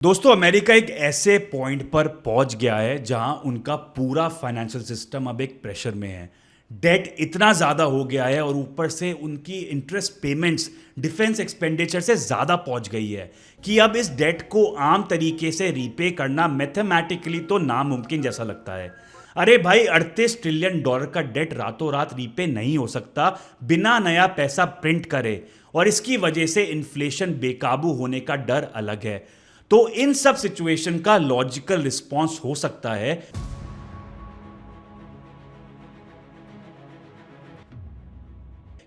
दोस्तों अमेरिका एक ऐसे पॉइंट पर पहुंच गया है जहां उनका पूरा फाइनेंशियल सिस्टम अब एक प्रेशर में है। डेट इतना ज़्यादा हो गया है और ऊपर से उनकी इंटरेस्ट पेमेंट्स डिफेंस एक्सपेंडिचर से ज़्यादा पहुंच गई है कि अब इस डेट को आम तरीके से रीपे करना मैथमेटिकली तो नामुमकिन जैसा लगता है। अरे भाई 38 ट्रिलियन डॉलर का डेट रातों रात रीपे नहीं हो सकता बिना नया पैसा प्रिंट करे, और इसकी वजह से इन्फ्लेशन बेकाबू होने का डर अलग है। तो इन सब सिचुएशन का लॉजिकल रिस्पॉन्स हो सकता है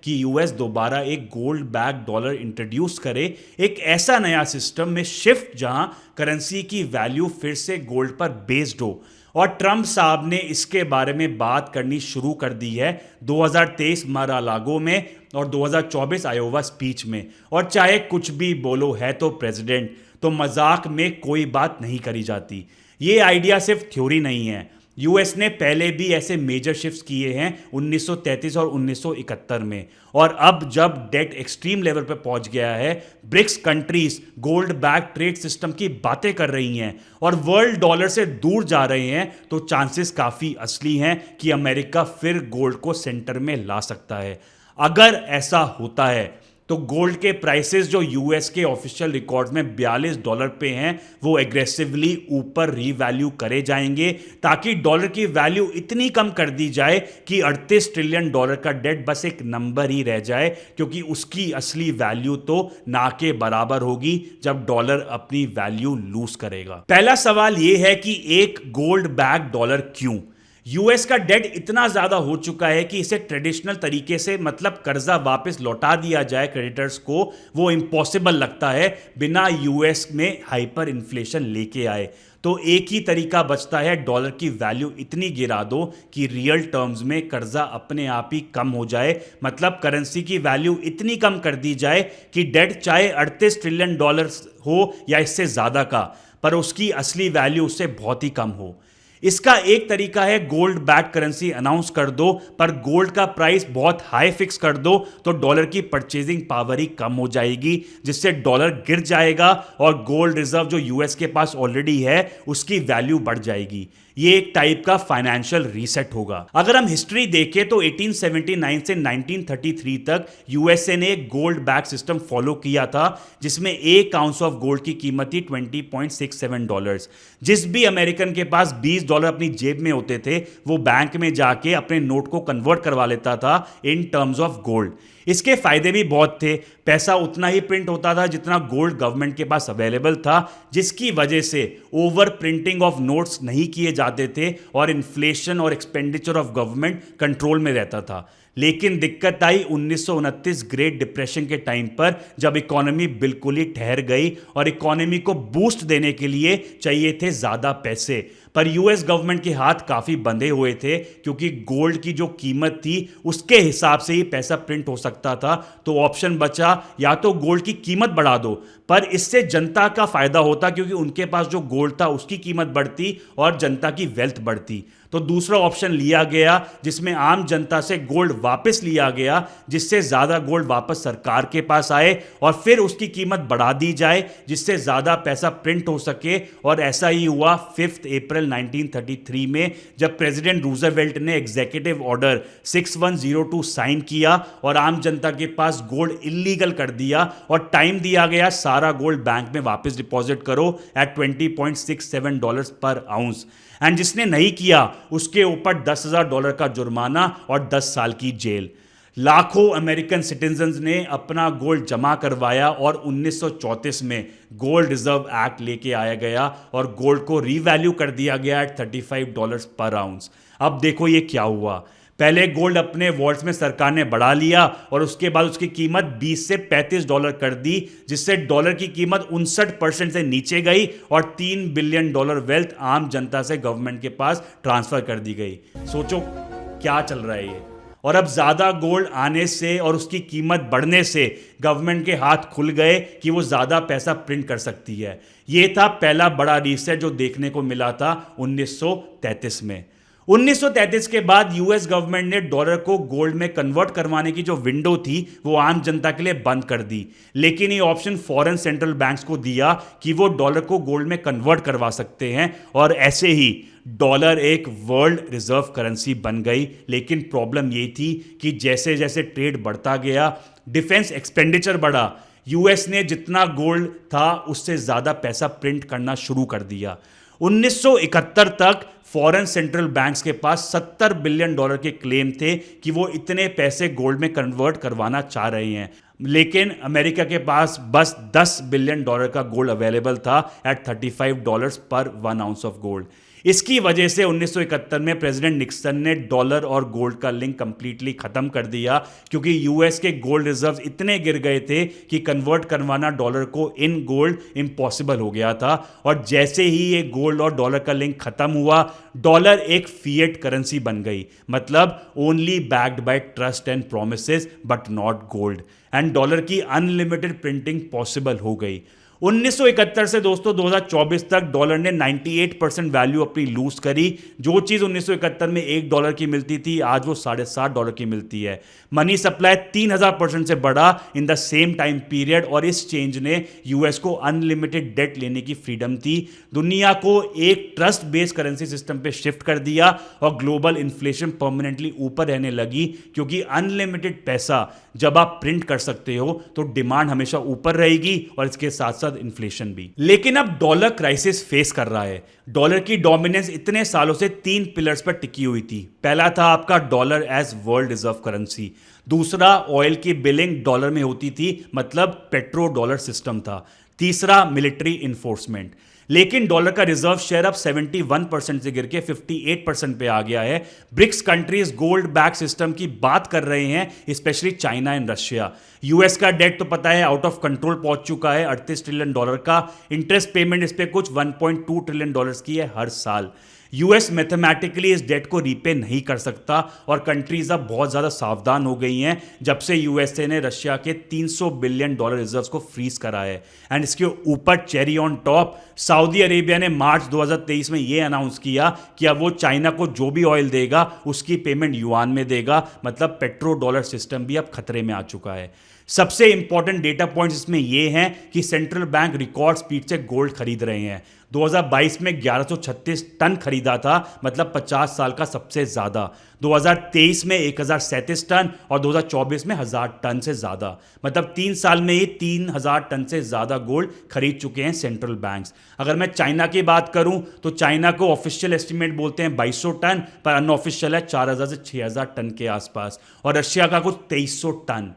कि यूएस दोबारा एक गोल्ड बैक डॉलर इंट्रोड्यूस करे, एक ऐसा नया सिस्टम में शिफ्ट जहां करेंसी की वैल्यू फिर से गोल्ड पर बेस्ड हो। और ट्रंप साहब ने इसके बारे में बात करनी शुरू कर दी है 2023 मार-आ-लागो में और 2024 आयोवा स्पीच में। और चाहे कुछ भी बोलो, है तो प्रेसिडेंट, तो मजाक में कोई बात नहीं करी जाती। ये आइडिया सिर्फ थ्योरी नहीं है। यूएस ने पहले भी ऐसे मेजर शिफ्ट्स किए हैं 1933 और 1971 में, और अब जब डेट एक्सट्रीम लेवल पर पहुंच गया है, BRICS countries gold back trade system की बातें कर रही हैं और वर्ल्ड डॉलर से दूर जा रहे हैं, तो चांसेस काफी असली हैं कि अमेरिका फिर गोल्ड को सेंटर में ला सकता है। अगर ऐसा होता है तो गोल्ड के प्राइसेस जो यूएस के ऑफिशियल रिकॉर्ड्स में $42 पे हैं, वो एग्रेसिवली ऊपर रीवैल्यू करे जाएंगे ताकि डॉलर की वैल्यू इतनी कम कर दी जाए कि 38 ट्रिलियन डॉलर का डेट बस एक नंबर ही रह जाए, क्योंकि उसकी असली वैल्यू तो ना के बराबर होगी जब डॉलर अपनी वैल्यू लूज करेगा। पहला सवाल यह है कि एक गोल्ड बैक डॉलर क्यों? यूएस का डेट इतना ज्यादा हो चुका है कि इसे ट्रेडिशनल तरीके से, मतलब कर्जा वापस लौटा दिया जाए क्रेडिटर्स को, वो इम्पॉसिबल लगता है बिना यूएस में हाइपर इन्फ्लेशन लेके आए। तो एक ही तरीका बचता है, डॉलर की वैल्यू इतनी गिरा दो कि रियल टर्म्स में कर्जा अपने आप ही कम हो जाए, मतलब करेंसी की वैल्यू इतनी कम कर दी जाए कि डेट चाहे 38 ट्रिलियन डॉलर हो या इससे ज्यादा का, पर उसकी असली वैल्यू उससे बहुत ही कम हो। इसका एक तरीका है गोल्ड बैक करेंसी अनाउंस कर दो, पर गोल्ड का प्राइस बहुत हाई फिक्स कर दो तो डॉलर की परचेजिंग पावर ही कम हो जाएगी, जिससे डॉलर गिर जाएगा और गोल्ड रिजर्व जो यूएस के पास ऑलरेडी है उसकी वैल्यू बढ़ जाएगी। ये एक टाइप का फाइनेंशियल रीसेट होगा। अगर हम हिस्ट्री देखें तो 1879 से 1933 तक यूएसए ने एक गोल्ड बैक सिस्टम फॉलो किया था, जिसमें एक आउंस ऑफ गोल्ड की कीमत थी $20.67। जिस भी अमेरिकन के पास $20 अपनी जेब में होते थे, वो बैंक में जाके अपने नोट को कन्वर्ट करवा लेता था इन टर्म्स ऑफ गोल्ड। इसके फायदे भी बहुत थे। पैसा उतना ही प्रिंट होता था जितना गोल्ड गवर्नमेंट के पास अवेलेबल था, जिसकी वजह से ओवर प्रिंटिंग ऑफ नोट्स नहीं किए जाते थे और इन्फ्लेशन और एक्सपेंडिचर ऑफ गवर्नमेंट कंट्रोल में रहता था। लेकिन दिक्कत आई 1929 ग्रेट डिप्रेशन के टाइम पर, जब इकोनॉमी बिल्कुल ही ठहर गई और इकोनॉमी को बूस्ट देने के लिए चाहिए थे ज्यादा पैसे। पर यूएस गवर्नमेंट के हाथ काफी बंधे हुए थे, क्योंकि गोल्ड की जो कीमत थी उसके हिसाब से ही पैसा प्रिंट हो सकता था। तो ऑप्शन बचा, या तो गोल्ड की कीमत बढ़ा दो, पर इससे जनता का फायदा होता क्योंकि उनके पास जो गोल्ड था उसकी कीमत बढ़ती और जनता की वेल्थ बढ़ती। तो दूसरा ऑप्शन लिया गया, जिसमें आम जनता से गोल्ड वापस लिया गया, जिससे ज्यादा गोल्ड वापस सरकार के पास आए और फिर उसकी कीमत बढ़ा दी जाए जिससे ज्यादा पैसा प्रिंट हो सके। और ऐसा ही हुआ 5 अप्रैल 1933 में, जब प्रेसिडेंट रूजवेल्ट ने एग्जीक्यूटिव ऑर्डर 6102 साइन किया और आम जनता के पास गोल्ड इलीगल कर दिया और टाइम दिया गया, सारा गोल्ड बैंक में वापस डिपॉजिट करो एट $20.67 पर आउंस। एंड जिसने नहीं किया उसके ऊपर $10,000 का जुर्माना और 10 साल की जेल। लाखों अमेरिकन सिटीजन्स ने अपना गोल्ड जमा करवाया और 1934 में गोल्ड रिजर्व एक्ट लेके आया गया और गोल्ड को रीवैल्यू कर दिया गया एट $35 पर आउंस। अब देखो ये क्या हुआ। पहले गोल्ड अपने वॉल्ट्स में सरकार ने बढ़ा लिया और उसके बाद उसकी कीमत 20 से $35 कर दी, जिससे डॉलर की कीमत 59% से नीचे गई और $3 बिलियन वेल्थ आम जनता से गवर्नमेंट के पास ट्रांसफर कर दी गई। सोचो क्या चल रहा है ये। और अब ज्यादा गोल्ड आने से और उसकी कीमत बढ़ने से गवर्नमेंट के हाथ खुल गए कि वो ज्यादा पैसा प्रिंट कर सकती है। ये था पहला बड़ा रीसेट जो देखने को मिला था 1933 में। 1933 के बाद यूएस गवर्नमेंट ने डॉलर को गोल्ड में कन्वर्ट करवाने की जो विंडो थी वो आम जनता के लिए बंद कर दी, लेकिन ये ऑप्शन फॉरेन सेंट्रल बैंक्स को दिया कि वो डॉलर को गोल्ड में कन्वर्ट करवा सकते हैं, और ऐसे ही डॉलर एक वर्ल्ड रिजर्व करेंसी बन गई। लेकिन प्रॉब्लम ये थी कि जैसे जैसे ट्रेड बढ़ता गया, डिफेंस एक्सपेंडिचर बढ़ा, यूएस ने जितना गोल्ड था उससे ज्यादा पैसा प्रिंट करना शुरू कर दिया। 1971 तक फॉरेन सेंट्रल बैंक्स के पास $70 बिलियन के क्लेम थे कि वो इतने पैसे गोल्ड में कन्वर्ट करवाना चाह रहे हैं, लेकिन अमेरिका के पास बस $10 बिलियन का गोल्ड अवेलेबल था एट $35 पर 1 आउंस ऑफ गोल्ड। इसकी वजह से 1971 में प्रेसिडेंट निक्सन ने डॉलर और गोल्ड का लिंक कंप्लीटली खत्म कर दिया, क्योंकि यूएस के गोल्ड रिजर्व्स इतने गिर गए थे कि कन्वर्ट करवाना डॉलर को इन गोल्ड इम्पॉसिबल हो गया था। और जैसे ही ये गोल्ड और डॉलर का लिंक खत्म हुआ, डॉलर एक फिएट करेंसी बन गई, मतलब only backed by trust and promises but not gold, and dollar की अनलिमिटेड प्रिंटिंग पॉसिबल हो गई। 1971 से दोस्तों 2024 तक डॉलर ने 98% वैल्यू अपनी लूज करी। जो चीज़ 1971 में $1 की मिलती थी, आज वो $7.5 की मिलती है। मनी सप्लाई 3000% से बढ़ा in the same time period, और इस चेंज ने यूएस को अनलिमिटेड डेट लेने की फ्रीडम थी, दुनिया को एक ट्रस्ट बेस्ड करेंसी सिस्टम पे शिफ्ट कर दिया, और ग्लोबल इन्फ्लेशन परमानेंटली ऊपर रहने लगी, क्योंकि अनलिमिटेड पैसा जब आप प्रिंट कर सकते हो तो डिमांड हमेशा ऊपर रहेगी, और इसके साथ साथ इन्फ्लेशन भी। लेकिन अब डॉलर क्राइसिस फेस कर रहा है। डॉलर की डोमिनेंस इतने सालों से 3 पिलर्स पर टिकी हुई थी। पहला था आपका dollar as world reserve currency, दूसरा ऑयल की बिलिंग डॉलर में होती थी, मतलब पेट्रो डॉलर सिस्टम था, तीसरा मिलिट्री इन्फोर्समेंट। लेकिन डॉलर का रिजर्व शेयर अब 71% से गिर के 58% पे आ गया है। BRICS countries gold back system की बात कर रहे हैं, specially China and Russia. US का डेट तो पता है आउट ऑफ कंट्रोल पहुंच चुका है, $38 ट्रिलियन का। इंटरेस्ट पेमेंट इस पे कुछ $1.2 ट्रिलियन की है हर साल। यूएस मैथमेटिकली इस डेट को रीपे नहीं कर सकता, और कंट्रीज अब बहुत ज़्यादा सावधान हो गई हैं जब से यूएसए ने रशिया के $300 बिलियन रिजर्व्स को फ्रीज करा है। एंड इसके ऊपर cherry on top, Saudi Arabia ने मार्च 2023 में यह अनाउंस किया कि अब वो चाइना को जो भी ऑयल देगा उसकी पेमेंट युआन में देगा, मतलब पेट्रो डॉलर सिस्टम भी अब खतरे में आ चुका है। सबसे इंपॉर्टेंट डेटा पॉइंट्स इसमें यह हैं कि सेंट्रल बैंक रिकॉर्ड स्पीड से गोल्ड खरीद रहे हैं। 2022 में 1136 टन खरीदा था, मतलब 50 साल का सबसे ज्यादा। 2023 में 1037 टन, और 2024 में 1000 टन से ज्यादा, मतलब 3 साल में ही 3000 टन से ज्यादा गोल्ड खरीद चुके हैं सेंट्रल बैंक्स। अगर मैं चाइना की बात करूं तो चाइना को ऑफिशियल एस्टिमेट बोलते हैं 2200 टन, पर अनऑफिशियल है 4000 से 6000 टन के आसपास, और रशिया का कुछ 2300 टन।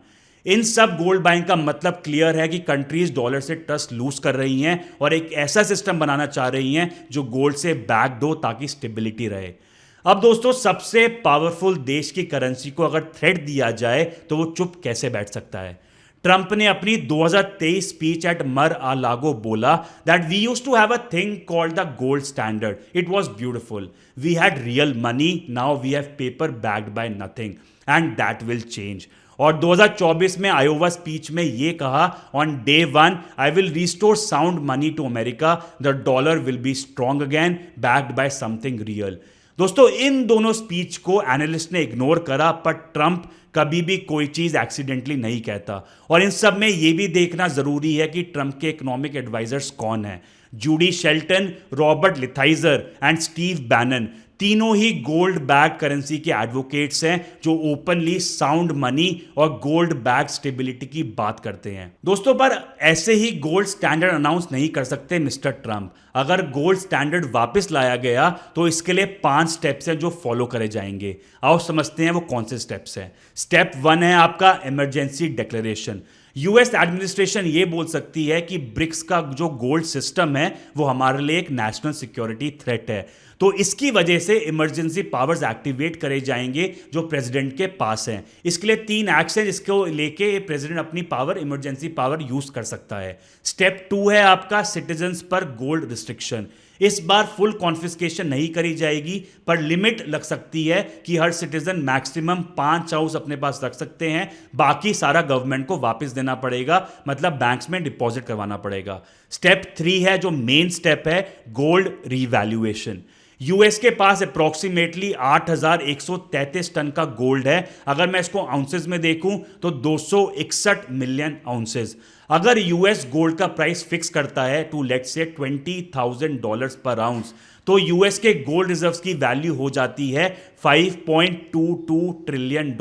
इन सब गोल्ड बाइंग का मतलब क्लियर है कि कंट्रीज डॉलर से ट्रस्ट लूज कर रही हैं, और एक ऐसा सिस्टम बनाना चाह रही हैं जो गोल्ड से बैक दो, ताकि स्टेबिलिटी रहे। अब दोस्तों, सबसे पावरफुल देश की करेंसी को अगर थ्रेट दिया जाए तो वो चुप कैसे बैठ सकता है? ट्रंप ने अपनी 2023 स्पीच एट मर आ लागो बोला that we used to have a thing called the gold standard, it was beautiful, we had real money, now we have paper backed by nothing, and that will change. और 2024 में Iowa speech में यह कहा, on day 1 I will restore sound money to America, the dollar will be strong again, backed by something real. दोस्तों, इन दोनों speech को analyst ने इग्नोर करा, पर ट्रंप कभी भी कोई चीज एक्सीडेंटली नहीं कहता। और इन सब में यह भी देखना जरूरी है कि ट्रंप के इकोनॉमिक एडवाइजर्स कौन हैं। Judy Shelton, Robert Lighthizer and Steve Bannon तीनों ही गोल्ड बैक करेंसी के एडवोकेट्स हैं, जो ओपनली साउंड मनी और गोल्ड बैक स्टेबिलिटी की बात करते हैं। दोस्तों, पर ऐसे ही गोल्ड स्टैंडर्ड अनाउंस नहीं कर सकते मिस्टर ट्रंप। अगर गोल्ड स्टैंडर्ड वापस लाया गया तो इसके लिए 5 स्टेप्स हैं जो फॉलो करे जाएंगे। आओ समझते हैं वो कौन से स्टेप्स हैं। स्टेप 1 है आपका इमरजेंसी डिक्लेरेशन। यूएस एडमिनिस्ट्रेशन ये बोल सकती है कि ब्रिक्स का जो गोल्ड सिस्टम है वो हमारे लिए एक नेशनल सिक्योरिटी थ्रेट है, तो इसकी वजह से इमरजेंसी पावर्स एक्टिवेट करे जाएंगे जो प्रेसिडेंट के पास हैं। इसके लिए 3 एक्ट्स हैं जिसको लेके प्रेसिडेंट अपनी पावर, इमरजेंसी पावर यूज कर सकता है। स्टेप 2 है आपका सिटीजन्स पर गोल्ड रिस्ट्रिक्शन। इस बार फुल कॉन्फिस्केशन नहीं करी जाएगी, पर लिमिट लग सकती है कि हर सिटीजन मैक्सिमम 5 हाउस अपने पास रख सकते हैं, बाकी सारा गवर्नमेंट को वापस देना पड़ेगा, मतलब बैंक्स में डिपॉजिट करवाना पड़ेगा। स्टेप 3 है जो मेन स्टेप है, गोल्ड रीवैल्यूएशन। यूएस के पास अप्रोक्सीमेटली 8,133 टन का गोल्ड है। अगर मैं इसको आउंसेस में देखूं तो 261 मिलियन आउंसेस। अगर यूएस गोल्ड का प्राइस फिक्स करता है टू लेट्स से $20,000 पर आउंस, तो यूएस के गोल्ड रिजर्व्स की वैल्यू हो जाती है $5.22 ट्रिलियन।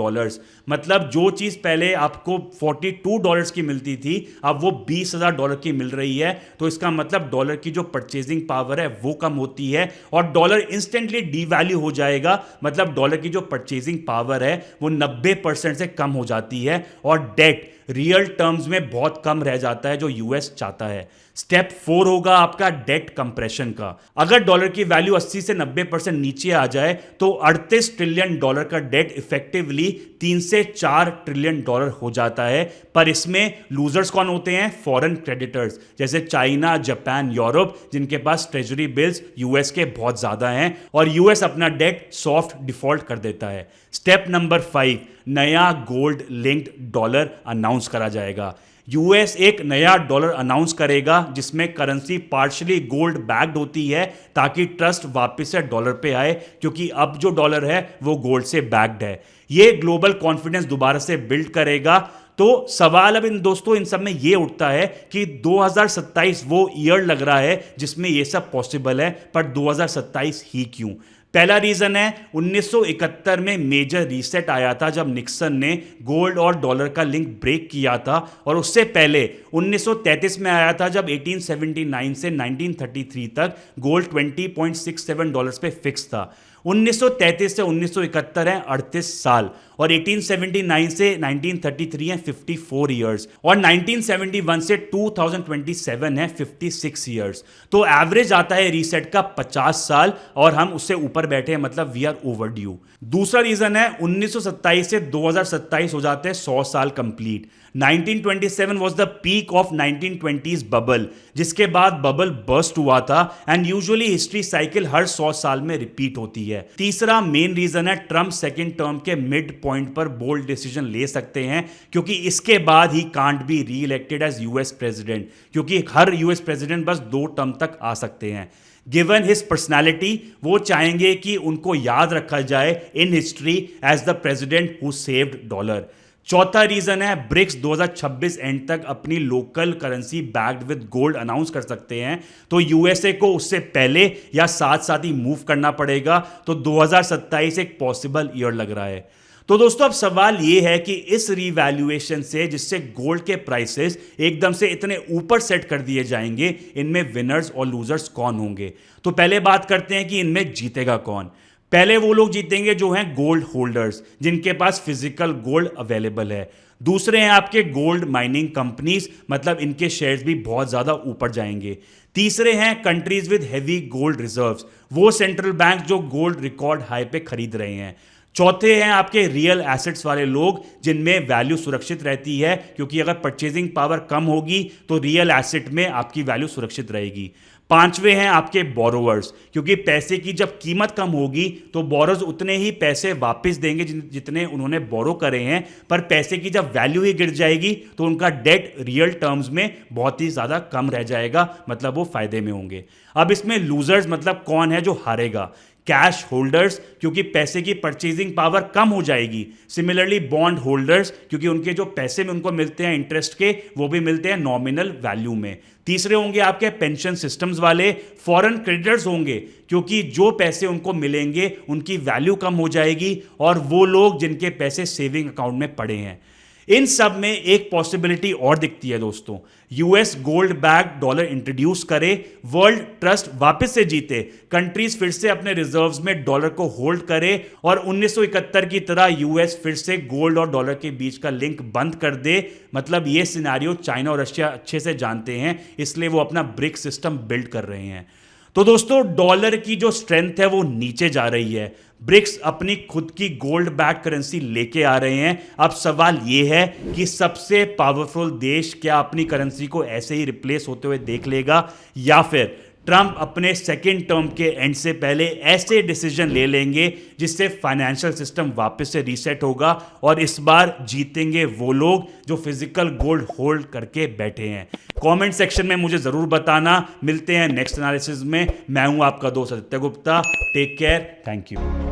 मतलब जो चीज पहले आपको $42 की मिलती थी, अब वो $20,000 की मिल रही है। तो इसका मतलब डॉलर की जो परचेजिंग पावर है वो कम होती है और डॉलर इंस्टेंटली डीवैल्यू हो जाएगा। मतलब डॉलर की जो परचेजिंग पावर है वो 90% से कम हो जाती है और डेट रियल टर्म्स में बहुत कम रह जाता है, जो यूएस चाहता है। स्टेप 4 होगा आपका डेट कंप्रेशन का। अगर डॉलर की वैल्यू 80 से 90% नीचे आ जाए तो $38 ट्रिलियन का डेट इफेक्टिवली $3 से $4 ट्रिलियन हो जाता है। पर इसमें लूजर्स कौन होते हैं? फॉरेन क्रेडिटर्स, जैसे चाइना, जापान, यूरोप, जिनके पास ट्रेजरी बिल्स यूएस के बहुत ज्यादा हैं और यूएस अपना डेट सॉफ्ट डिफॉल्ट कर देता है। स्टेप नंबर 5, नया गोल्ड लिंक्ड डॉलर अनाउंस करा जाएगा। यूएस एक नया डॉलर अनाउंस करेगा जिसमें करेंसी पार्शियली गोल्ड बैक्ड होती है, ताकि ट्रस्ट वापस से डॉलर पे आए, क्योंकि अब जो डॉलर है वो गोल्ड से बैक्ड है। ये ग्लोबल कॉन्फिडेंस दोबारा से बिल्ड करेगा। तो सवाल अब इन सब में ये उठता है कि 2027 वो ईयर लग रहा है जिसमें ये सब पॉसिबल है, पर 2027 ही क्यों? पहला रीजन है 1971 में मेजर रीसेट आया था जब निक्सन ने गोल्ड और डॉलर का लिंक ब्रेक किया था, और उससे पहले 1933 में आया था जब 1879 से 1933 तक गोल्ड $20.67 पे फिक्स था। 1933 से 1971 है 38 साल, और 1879 से 1933 है 54 ईयर्स, और 1971 से 2027 है 56 ईयर्स। तो एवरेज आता है रीसेट का 50 साल, और हम उससे ऊपर बैठे हैं, मतलब वी आर ओवर ड्यू। दूसरा रीजन है 1927 से 2027 हो जाते हैं 100 साल complete. 1927 was the peak of 1920s bubble, जिसके बाद बबल बर्स्ट हुआ था, एंड यूजुअली हिस्ट्री साइकिल हर 100 साल में रिपीट होती है। तीसरा मेन रीजन है ट्रम्प सेकेंड टर्म के मिड पॉइंट पर बोल्ड डिसीजन ले सकते हैं, क्योंकि इसके बाद ही can't be reelected as US president, क्योंकि हर यूएस प्रेसिडेंट बस 2 टर्म तक आ सकते हैं। गिवन हिज पर्सनैलिटी, वो चाहेंगे कि उनको याद रखा जाए in history as the president who saved dollar. चौथा रीजन है ब्रिक्स 2026 एंड तक अपनी local currency backed with gold announce कर सकते हैं, तो यूएसए को उससे पहले या साथ साथ ही मूव करना पड़ेगा। तो 2027 एक पॉसिबल ईयर लग रहा है। तो दोस्तों अब सवाल यह है कि इस रीवैल्यूएशन से जिससे गोल्ड के प्राइसेस एकदम से इतने ऊपर सेट कर दिए जाएंगे, इनमें विनर्स और लूजर्स कौन होंगे? तो पहले बात करते हैं कि इनमें जीतेगा कौन। पहले वो लोग जीतेंगे जो हैं गोल्ड होल्डर्स, जिनके पास फिजिकल गोल्ड अवेलेबल है। दूसरे हैं आपके गोल्ड माइनिंग कंपनीज, मतलब इनके शेयर्स भी बहुत ज्यादा ऊपर जाएंगे। तीसरे हैं countries with heavy gold reserves, वो सेंट्रल बैंक जो गोल्ड रिकॉर्ड हाई पे खरीद रहे हैं। चौथे हैं आपके रियल एसेट्स वाले लोग, जिनमें वैल्यू सुरक्षित रहती है, क्योंकि अगर परचेजिंग पावर कम होगी तो रियल एसेट में आपकी वैल्यू सुरक्षित रहेगी। पांचवे हैं आपके बोरोवर्स, क्योंकि पैसे की जब कीमत कम होगी तो बोरोज उतने ही पैसे वापस देंगे जितने उन्होंने बोरो करे हैं, पर पैसे की जब वैल्यू ही गिर जाएगी तो उनका डेट रियल टर्म्स में बहुत ही ज्यादा कम रह जाएगा, मतलब वो फायदे में होंगे। अब इसमें लूजर्स मतलब कौन है जो हारेगा? कैश होल्डर्स, क्योंकि पैसे की परचेजिंग पावर कम हो जाएगी। सिमिलरली बॉन्ड होल्डर्स, क्योंकि उनके जो पैसे में उनको मिलते हैं इंटरेस्ट के, वो भी मिलते हैं नॉमिनल वैल्यू में। तीसरे होंगे आपके पेंशन सिस्टम्स वाले। फॉरेन क्रेडिटर्स होंगे, क्योंकि जो पैसे उनको मिलेंगे उनकी वैल्यू कम हो जाएगी, और वो लोग जिनके पैसे सेविंग अकाउंट में पड़े हैं। इन सब में एक पॉसिबिलिटी और दिखती है दोस्तों, US gold back dollar introduce करे, वर्ल्ड ट्रस्ट वापस से जीते, कंट्रीज फिर से अपने रिजर्व्स में डॉलर को होल्ड करे, और 1971 की तरह यूएस फिर से गोल्ड और डॉलर के बीच का लिंक बंद कर दे। मतलब ये सिनेरियो चाइना और रशिया अच्छे से जानते हैं, इसलिए वो अपना ब्रिक्स सिस्टम बिल्ड कर रहे हैं। तो दोस्तों डॉलर की जो स्ट्रेंथ है वो नीचे जा रही है, ब्रिक्स अपनी खुद की गोल्ड बैक करेंसी लेके आ रहे हैं। अब सवाल यह है कि सबसे पावरफुल देश क्या अपनी करेंसी को ऐसे ही रिप्लेस होते हुए देख लेगा, या फिर ट्रंप अपने सेकेंड टर्म के एंड से पहले ऐसे डिसीजन ले लेंगे जिससे फाइनेंशियल सिस्टम वापस से रीसेट होगा और इस बार जीतेंगे वो लोग जो फिजिकल गोल्ड होल्ड करके बैठे हैं। कमेंट सेक्शन में मुझे जरूर बताना। मिलते हैं नेक्स्ट एनालिसिस में। मैं हूं आपका दोस्त Aditya Gupta. Take care. Thank you.